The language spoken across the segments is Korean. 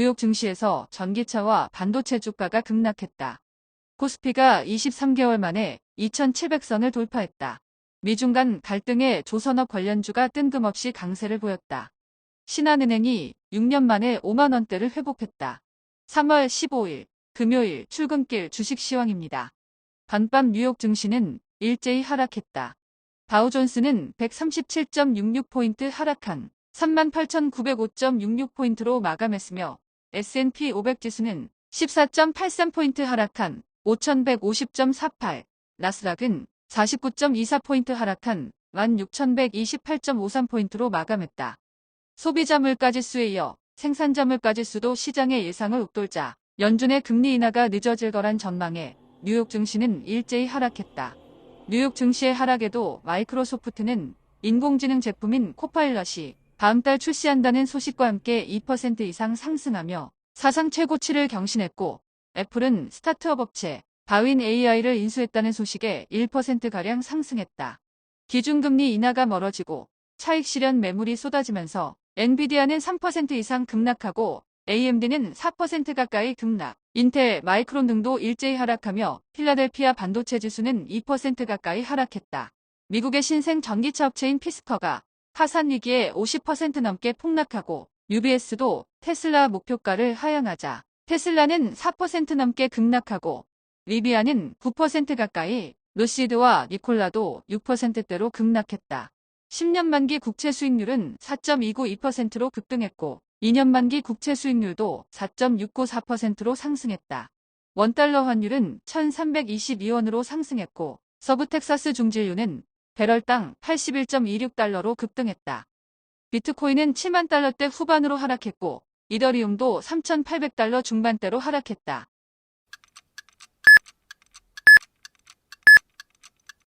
뉴욕 증시에서 전기차와 반도체 주가가 급락했다. 코스피가 23개월 만에 2,700선을 돌파했다. 미중 간 갈등에 조선업 관련주가 뜬금없이 강세를 보였다. 신한은행이 6년 만에 5만 원대를 회복했다. 3월 15일 금요일 출근길 주식 시황입니다. 반밤 뉴욕 증시는 일제히 하락했다. 다우존스는 137.66포인트 하락한 38,905.66포인트로 마감했으며 S&P 500 지수는 14.83포인트 하락한 5,150.48, 나스닥은 49.24포인트 하락한 16,128.53포인트로 마감했다. 소비자 물가지수에 이어 생산자 물가지수도 시장의 예상을 웃돌자 연준의 금리 인하가 늦어질 거란 전망에 뉴욕 증시는 일제히 하락했다. 뉴욕 증시의 하락에도 마이크로소프트는 인공지능 제품인 코파일럿이 다음 달 출시한다는 소식과 함께 2% 이상 상승하며 사상 최고치를 경신했고, 애플은 스타트업 업체 다윈 AI를 인수했다는 소식에 1%가량 상승했다. 기준금리 인하가 멀어지고 차익 실현 매물이 쏟아지면서 엔비디아는 3% 이상 급락하고 AMD는 4% 가까이 급락, 인텔, 마이크론 등도 일제히 하락하며 필라델피아 반도체 지수는 2% 가까이 하락했다. 미국의 신생 전기차 업체인 피스커가 파산 위기에 50% 넘게 폭락하고 UBS도 테슬라 목표가를 하향하자 테슬라는 4% 넘게 급락하고 리비아는 9% 가까이, 루시드와 니콜라도 6%대로 급락했다. 10년 만기 국채 수익률은 4.292%로 급등했고 2년 만기 국채 수익률도 4.694%로 상승했다. 원달러 환율은 1,322원으로 상승했고 서부 텍사스 중진유는 배럴당 81.26달러로 급등했다. 비트코인은 7만 달러대 후반으로 하락했고 이더리움도 3,800달러 중반대로 하락했다.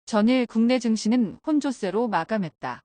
전일 국내 증시는 혼조세로 마감했다.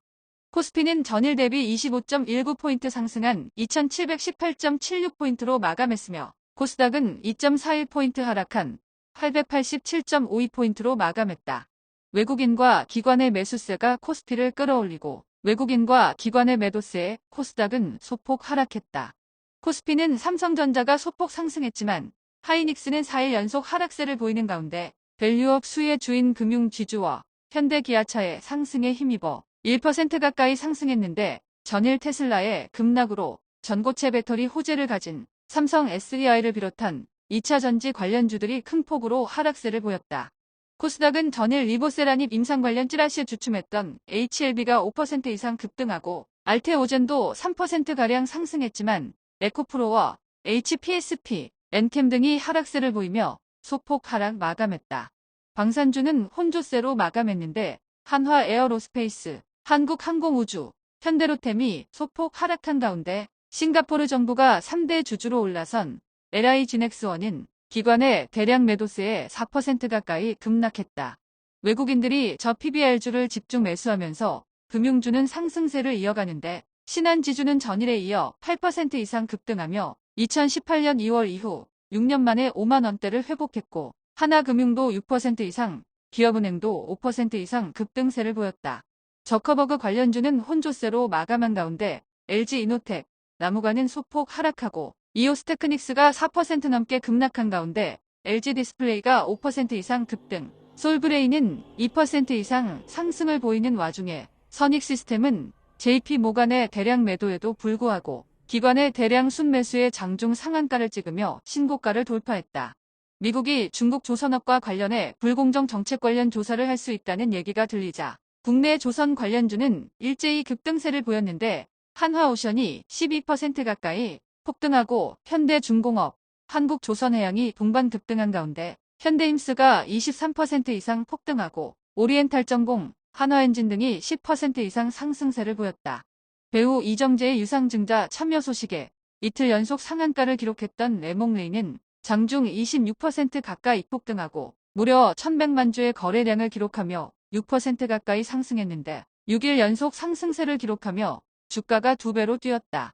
코스피는 전일 대비 25.19포인트 상승한 2,718.76포인트로 마감했으며 코스닥은 2.41포인트 하락한 887.52포인트로 마감했다. 외국인과 기관의 매수세가 코스피를 끌어올리고 외국인과 기관의 매도세에 코스닥은 소폭 하락했다. 코스피는 삼성전자가 소폭 상승했지만 하이닉스는 4일 연속 하락세를 보이는 가운데 밸류업 수의 주인 금융지주와 현대기아차의 상승에 힘입어 1% 가까이 상승했는데 전일 테슬라의 급락으로 전고체 배터리 호재를 가진 삼성 SDI를 비롯한 2차 전지 관련주들이 큰 폭으로 하락세를 보였다. 코스닥은 전일 리보세라닙 임상 관련 찌라시에 주춤했던 HLB가 5% 이상 급등하고 알테오젠도 3%가량 상승했지만 에코프로와 HPSP, 엔캠 등이 하락세를 보이며 소폭 하락 마감했다. 방산주는 혼조세로 마감했는데 한화 에어로스페이스, 한국항공우주, 현대로템이 소폭 하락한 가운데 싱가포르 정부가 3대 주주로 올라선 LI지넥스원은 기관의 대량 매도세에 4% 가까이 급락했다. 외국인들이 저 PBR주를 집중 매수하면서 금융주는 상승세를 이어가는데 신한지주는 전일에 이어 8% 이상 급등하며 2018년 2월 이후 6년 만에 5만 원대를 회복했고 하나금융도 6% 이상, 기업은행도 5% 이상 급등세를 보였다. 저커버그 관련주는 혼조세로 마감한 가운데 LG이노텍, 나무가는 소폭 하락하고 이오스테크닉스가 4% 넘게 급락한 가운데 LG디스플레이가 5% 이상 급등, 솔브레인은 2% 이상 상승을 보이는 와중에 선익시스템은 JP모간의 대량 매도에도 불구하고 기관의 대량 순매수에 장중 상한가를 찍으며 신고가를 돌파했다. 미국이 중국 조선업과 관련해 불공정 정책 관련 조사를 할 수 있다는 얘기가 들리자 국내 조선 관련주는 일제히 급등세를 보였는데 한화오션이 12% 가까이 폭등하고 현대중공업, 한국조선해양이 동반 급등한 가운데 현대힘스가 23% 이상 폭등하고 오리엔탈전공, 한화엔진 등이 10% 이상 상승세를 보였다. 배우 이정재의 유상증자 참여 소식에 이틀 연속 상한가를 기록했던 레몽레이는 장중 26% 가까이 폭등하고 무려 1,100만 주의 거래량을 기록하며 6% 가까이 상승했는데 6일 연속 상승세를 기록하며 주가가 2배로 뛰었다.